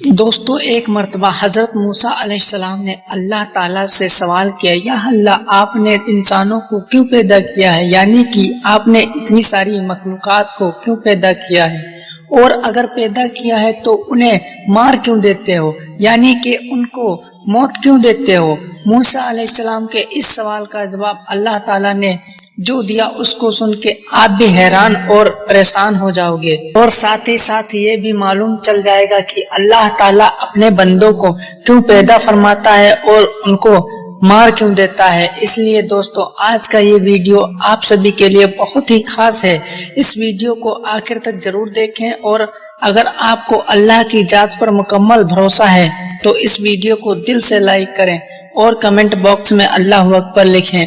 دوستو ایک مرتبہ حضرت موسیٰ علیہ السلام نے اللہ تعالیٰ سے سوال کیا، یا اللہ آپ نے انسانوں کو کیوں پیدا کیا ہے؟ یعنی کہ آپ نے اتنی ساری مخلوقات کو کیوں پیدا کیا ہے؟ اور اگر پیدا کیا ہے تو انہیں مار کیوں دیتے ہو؟ یعنی کہ ان کو موت کیوں دیتے ہو؟ موسیٰ علیہ السلام کے اس سوال کا جواب اللہ تعالیٰ نے جو دیا اس کو سن کے آپ بھی حیران اور پریشان ہو جاؤ گے، اور ساتھ ہی ساتھ یہ بھی معلوم چل جائے گا کہ اللہ تعالیٰ اپنے بندوں کو کیوں پیدا فرماتا ہے اور ان کو مار کیوں دیتا ہے۔ اس لیے دوستو آج کا یہ ویڈیو آپ سبھی کے لیے بہت ہی خاص ہے۔ اس ویڈیو کو آخر تک ضرور دیکھیں، اور اگر آپ کو اللہ کی ذات پر مکمل بھروسہ ہے تو اس ویڈیو کو دل سے لائک کریں اور کمنٹ باکس میں اللہ اکبر لکھیں۔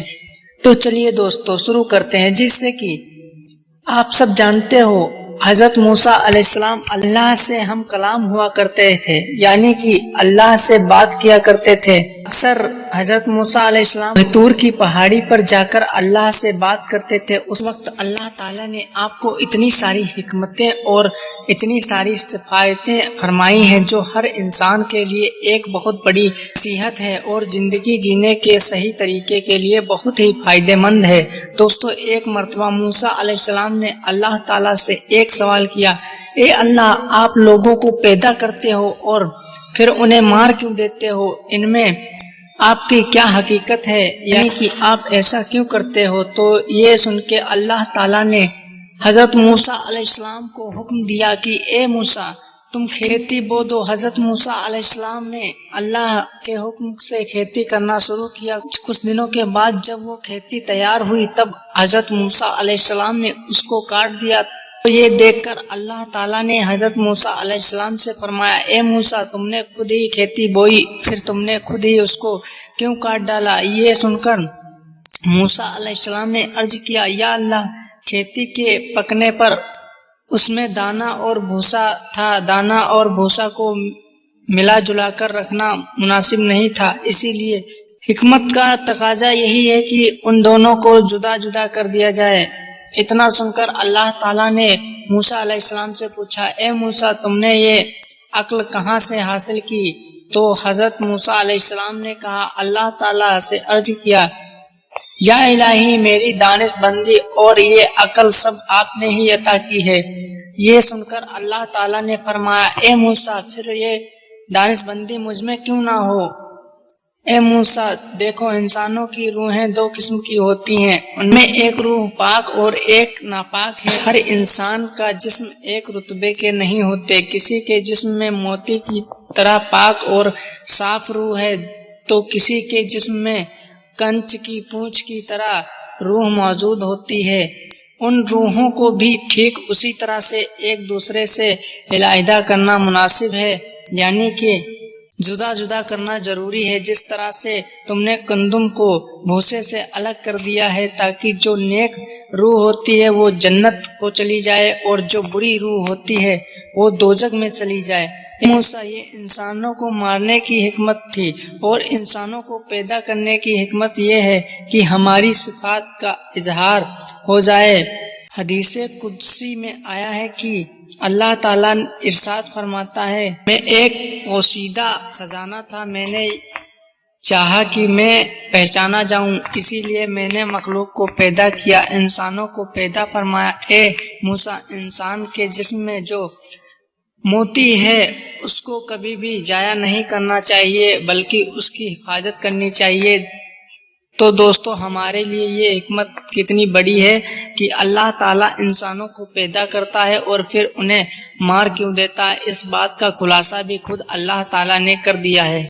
تو چلیے دوستو شروع کرتے ہیں۔ جس سے کہ آپ سب جانتے ہو حضرت موسیٰ علیہ السلام اللہ سے ہم کلام ہوا کرتے تھے، یعنی کہ اللہ سے بات کیا کرتے تھے۔ اکثر حضرت موسیٰ علیہ السلام طور کی پہاڑی پر جا کر اللہ سے بات کرتے تھے۔ اس وقت اللہ تعالیٰ نے آپ کو اتنی ساری حکمتیں اور اتنی ساری صفاتیں فرمائی ہیں جو ہر انسان کے لیے ایک بہت بڑی نصیحت ہے اور زندگی جینے کے صحیح طریقے کے لیے بہت ہی فائدہ مند ہے۔ دوستو ایک مرتبہ موسیٰ علیہ السلام نے اللہ تعالیٰ سے ایک سوال کیا، اے اللہ آپ لوگوں کو پیدا کرتے ہو اور پھر انہیں مار کیوں دیتے ہو؟ ان میں آپ کی کیا حقیقت ہے؟ یعنی کہ آپ ایسا کیوں کرتے ہو؟ تو یہ سن کے اللہ تعالیٰ نے حضرت موسیٰ علیہ السلام کو حکم دیا کہ اے موسیٰ تم کھیتی بو دو۔ حضرت موسیٰ علیہ السلام نے اللہ کے حکم سے کھیتی کرنا شروع کیا۔ کچھ دنوں کے بعد جب وہ کھیتی تیار ہوئی تب حضرت موسیٰ علیہ السلام نے اس کو کاٹ دیا۔ تو یہ دیکھ کر اللہ تعالیٰ نے حضرت موسیٰ علیہ السلام سے فرمایا، اے موسیٰ تم نے خود ہی کھیتی بوئی، پھر تم نے خود ہی اس کو کیوں کاٹ ڈالا؟ یہ سن کر موسیٰ علیہ السلام نے عرض کیا، یا اللہ کھیتی کے پکنے پر اس میں دانا اور بھوسا تھا، دانا اور بھوسا کو ملا جلا کر رکھنا مناسب نہیں تھا، اسی لیے حکمت کا تقاضا یہی ہے کہ ان دونوں کو جدا جدا کر دیا جائے۔ اتنا سن کر اللہ تعالیٰ نے موسیٰ علیہ السلام سے پوچھا، اے موسیٰ تم نے یہ عقل کہاں سے حاصل کی؟ تو حضرت موسیٰ علیہ السلام نے کہا، اللہ تعالیٰ سے عرض کیا، یا الہی میری دانش بندی اور یہ عقل سب آپ نے ہی عطا کی ہے۔ یہ سن کر اللہ تعالیٰ نے فرمایا، اے موسیٰ پھر یہ دانش بندی مجھ میں کیوں نہ ہو؟ اے موسیٰ دیکھو انسانوں کی روحیں دو قسم کی ہوتی ہیں، ان میں ایک روح پاک اور ایک ناپاک ہے۔ ہر انسان کا جسم ایک رتبے کے نہیں ہوتے، کسی کے جسم میں موتی کی طرح پاک اور صاف روح ہے تو کسی کے جسم میں کنچ کی پونچھ کی طرح روح موجود ہوتی ہے۔ ان روحوں کو بھی ٹھیک اسی طرح سے ایک دوسرے سے علیحدہ کرنا مناسب ہے، یعنی کہ جدا جدا کرنا ضروری ہے۔ جس طرح سے تم نے گندم کو بھوسے سے الگ کر دیا ہے تاکہ جو نیک روح ہوتی ہے وہ جنت کو چلی جائے اور جو بری روح ہوتی ہے وہ دوزخ میں چلی جائے۔ موسیٰ یہ انسانوں کو مارنے کی حکمت تھی، اور انسانوں کو پیدا کرنے کی حکمت یہ ہے کہ ہماری صفات کا اظہار ہو جائے۔ حدیث قدسی میں آیا ہے کہ اللہ تعالیٰ ارشاد فرماتا ہے، میں ایک پوشیدہ خزانہ تھا، میں نے چاہا کہ میں پہچانا جاؤں، اسی لیے میں نے مخلوق کو پیدا کیا، انسانوں کو پیدا فرمایا۔ اے موسیٰ انسان کے جسم میں جو موتی ہے اس کو کبھی بھی ضائع نہیں کرنا چاہیے بلکہ اس کی حفاظت کرنی چاہیے۔ تو دوستو ہمارے لیے یہ حکمت کتنی بڑی ہے کہ اللہ تعالیٰ انسانوں کو پیدا کرتا ہے اور پھر انہیں مار کیوں دیتا ہے، اس بات کا خلاصہ بھی خود اللہ تعالیٰ نے کر دیا ہے۔